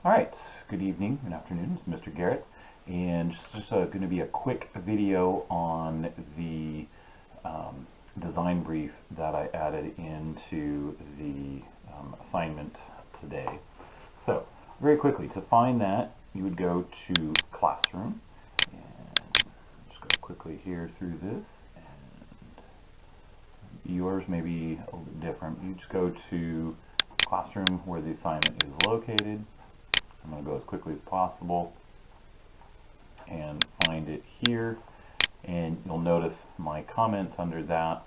All right, good evening, good afternoon, it's Mr. Garrett, and just going to be a quick video on the design brief that I added into the assignment today. So, very quickly, to find that, you would go to Classroom, and just go quickly here through this, and yours may be a little different. You just go to Classroom where the assignment is located. I'm going to go as quickly as possible and find it here, and you'll notice my comment under that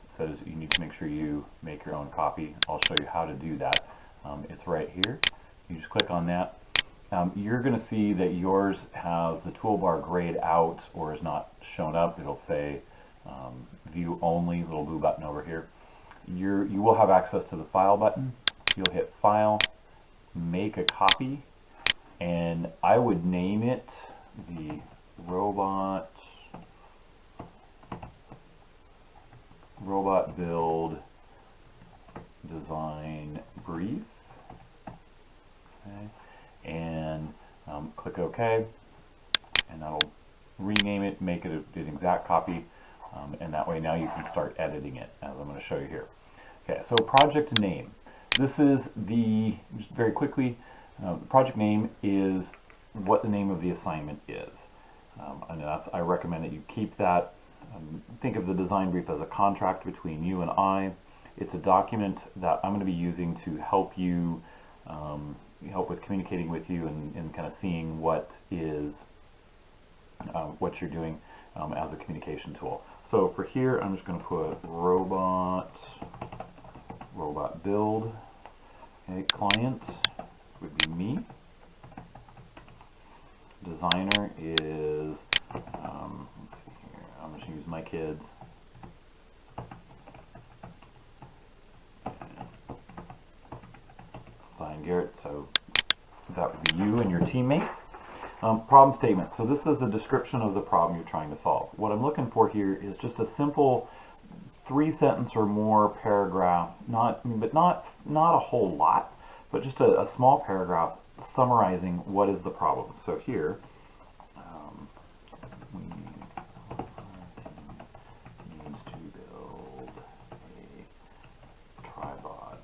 says you need to make sure you make your own copy. I'll show you how to do that. It's right here. You just click on that. You're going to see that yours has the toolbar grayed out or is not shown up. It'll say view only, little blue button over here. You will have access to the file button. You'll hit file, make a copy, and I would name it the robot build design brief. Okay. And click OK, and that'll rename it, make it an exact copy, and that way now you can start editing it, as I'm going to show you here. Okay, so project name. This is just very quickly, the project name is what the name of the assignment is. And I recommend that you keep that. Think of the design brief as a contract between you and I. It's a document that I'm going to be using to help you, help with communicating with you and kind of seeing what is, what you're doing as a communication tool. So for here, I'm just going to put robot build. Okay, client would be me. Designer is, let's see here, I'm just going to use my kids. Assign Garrett, so that would be you and your teammates. Problem statement. So this is a description of the problem you're trying to solve. What I'm looking for here is just a simple 3-sentence or more paragraph, not a whole lot, but just a small paragraph summarizing what is the problem. So here, we needs to build a tribot.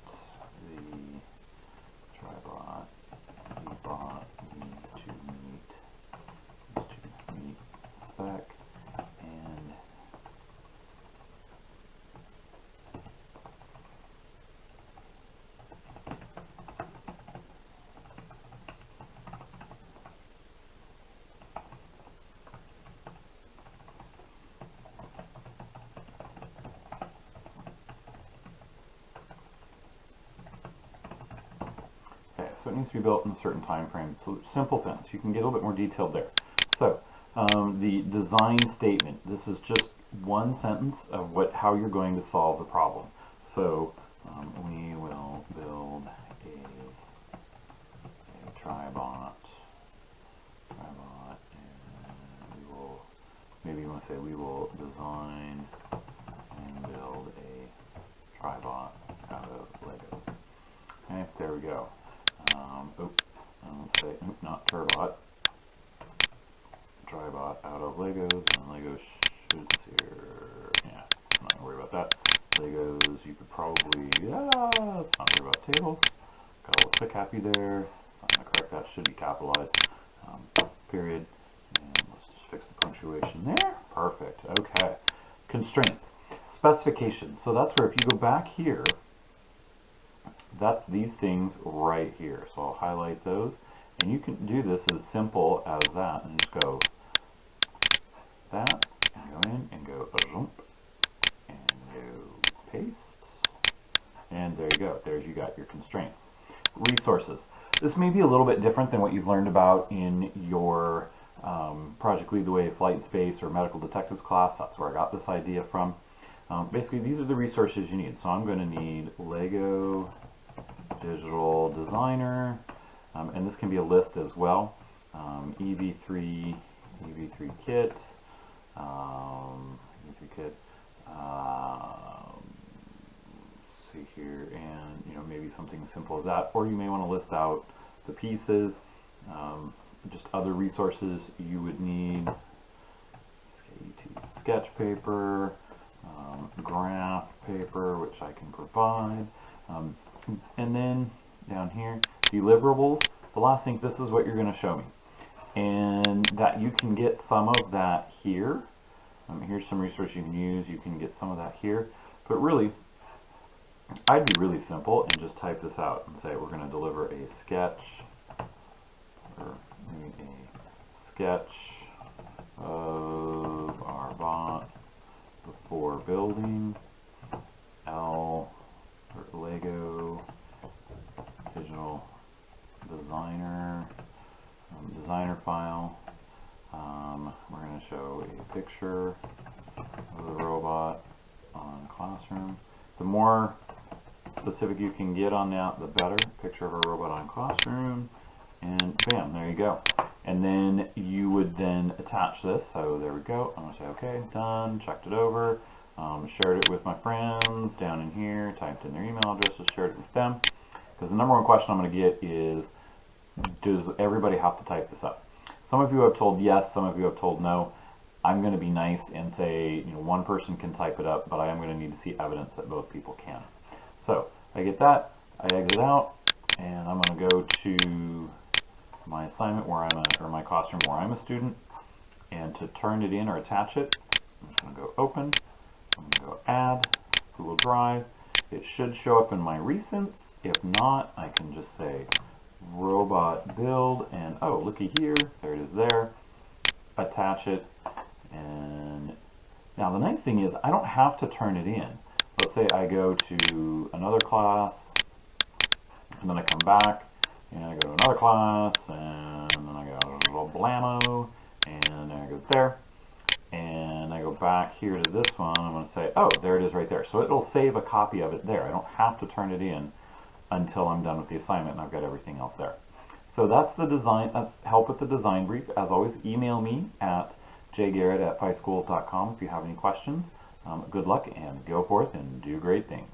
The bot needs to meet spec, and so it needs to be built in a certain time frame. So simple sentence. You can get a little bit more detailed there. So the design statement. This is just one sentence of how you're going to solve the problem. So we will build a tribot, and maybe you want to say we will design and build a tribot out of Legos. Okay, there we go. Let's say, not turbot, tribot out of Legos, and Legos should here. Yeah, I'm not gonna worry about that. Legos, you could probably, let's not worry about tables. Got a little click happy there. I'm gonna correct that, should be capitalized. Period. And let's just fix the punctuation there. Perfect. Okay. Constraints. Specifications. So that's where if you go back here, that's these things right here. So I'll highlight those, and you can do this as simple as that, and just go that, and go in, and go jump, and go paste, and there you go. There's, you got your constraints. Resources. This may be a little bit different than what you've learned about in your Project Lead the Way Flight and Space or Medical Detectives class. That's where I got this idea from. Basically, these are the resources you need. So I'm going to need Lego Digital Designer, and this can be a list as well. EV3 kit, see here, and maybe something as simple as that. Or you may want to list out the pieces, just other resources you would need. Sketch paper, graph paper, which I can provide, and then down here, deliverables. The last thing, this is what you're going to show me, and that you can get some of that here. Here's some resources you can use. You can get some of that here, but really, I'd be really simple and just type this out and say we're going to deliver a sketch, or maybe a sketch of our bot before building L or Lego digital designer designer file. We're going to show a picture of the robot on Classroom. The more specific you can get on that, the better. Picture of a robot on Classroom, and bam, there you go. And then you would then attach this. So there we go. I'm going to say, okay, done, checked it over, shared it with my friends down in here, typed in their email addresses, shared it with them. Because the number one question I'm going to get is, does everybody have to type this up? Some of you have told yes, some of you have told no. I'm going to be nice and say, one person can type it up, but I am going to need to see evidence that both people can. So I get that, I exit out, and I'm going to go to my assignment where I'm or my classroom where I'm a student, and to turn it in or attach it, I'm just going to go open, I'm going to go add, Google Drive. It should show up in my recents. If not, I can just say robot build, and oh, looky here, there it is there, attach it. And now the nice thing is I don't have to turn it in. Let's say I go to another class, and then I come back, and I go to another class, and then I go to blammo, and then I go there, and I go back here to this one. I'm going to say, oh, there it is right there. So it'll save a copy of it there. I don't have to turn it in until I'm done with the assignment and I've got everything else there. So that's the design. That's help with the design brief. As always, email me at jgarrett@5schools.com if you have any questions. Good luck, and go forth and do great things.